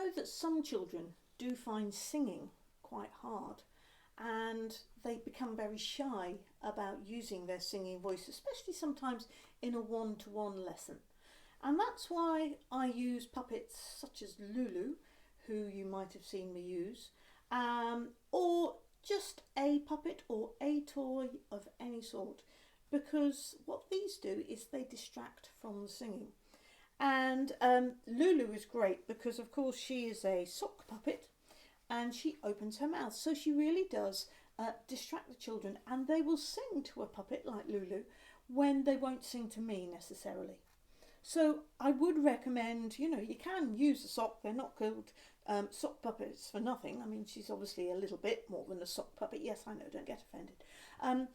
know that some children do find singing quite hard, and they become very shy about using their singing voice, especially sometimes in a one-to-one lesson. And that's why I use puppets such as Lulu, who you might have seen me use, or just a puppet or a toy of any sort, because what these do is they distract from the singing. And Lulu is great because, of course, she is a sock puppet and she opens her mouth. So she really does distract the children, and they will sing to a puppet like Lulu when they won't sing to me necessarily. So I would recommend, you can use a sock. They're not called sock puppets for nothing. I mean, she's obviously a little bit more than a sock puppet. Yes, I know, don't get offended.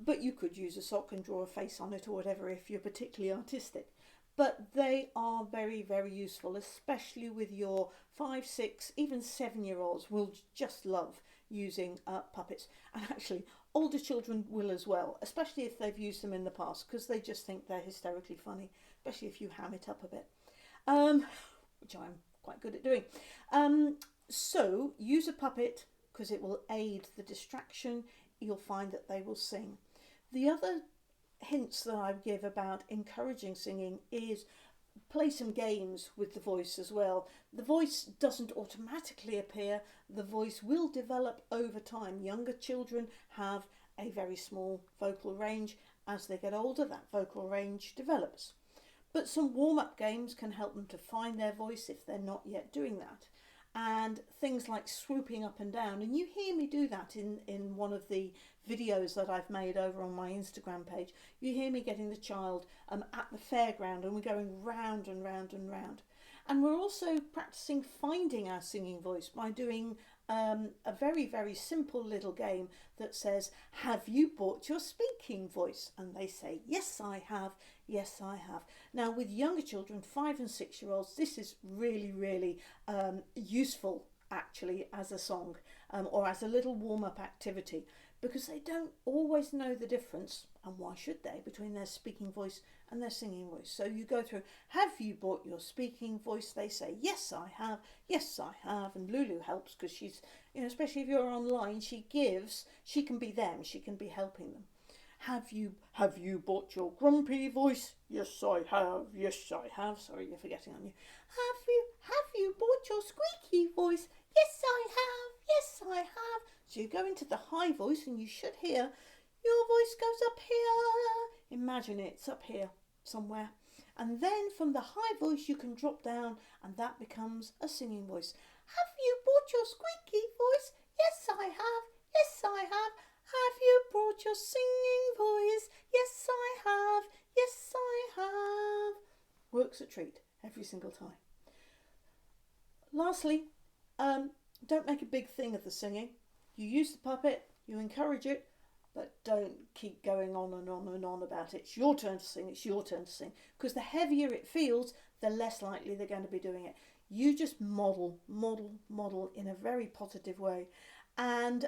But you could use a sock and draw a face on it or whatever if you're particularly artistic. But they are very, very useful, especially with your 5, 6, even 7-year-olds will just love using puppets. And actually, older children will as well, especially if they've used them in the past, because they just think they're hysterically funny, especially if you ham it up a bit, which I'm quite good at doing. So use a puppet because it will aid the distraction. You'll find that they will sing. The other hints that I give about encouraging singing is play some games with the voice as well. The voice doesn't automatically appear. The voice will develop over time. Younger children have a very small vocal range. As they get older, that vocal range develops. But some warm-up games can help them to find their voice if they're not yet doing that. And things like swooping up and down, and you hear me do that in one of the videos that I've made over on my Instagram page. You hear me getting the child at the fairground, and we're going round and round and round. And we're also practicing finding our singing voice by doing a very, very simple little game that says, have you bought your speaking voice? And they say, yes, I have. Yes, I have. Now, with younger children, 5 and 6-year-olds, this is really, really useful, actually, as a song or as a little warm-up activity, because they don't always know the difference, and why should they, between their speaking voice and their singing voice. So you go through, have you bought your speaking voice? They say, yes, I have. Yes, I have. And Lulu helps because she's, especially if you're online, she can be them. She can be helping them. Have you bought your grumpy voice? Yes, I have. Yes, I have. Sorry, you're forgetting on you. Have you bought your squeaky voice? Yes, I have. Yes, I have. So you go into the high voice and you should hear your voice goes up here. Imagine it's up here somewhere. And then from the high voice you can drop down and that becomes a singing voice. Have you bought your squeaky voice? Yes, I have. Yes, I have. Have you brought your singing voice? Yes, I have. Yes, I have. Works a treat every single time. Lastly, don't make a big thing of the singing. You use the puppet, you encourage it, but don't keep going on and on and on about it. It's your turn to sing, it's your turn to sing. Because the heavier it feels, the less likely they're going to be doing it. You just model in a very positive way. And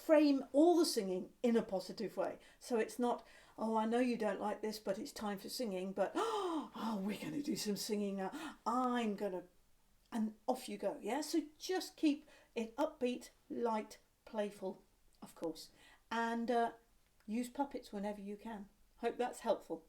frame all the singing in a positive way. So it's not, oh, I know you don't like this, but it's time for singing. But, oh, we're going to do some singing now. I'm going to, and off you go. Yeah, so just keep it upbeat, light, playful, of course. And use puppets whenever you can. Hope that's helpful.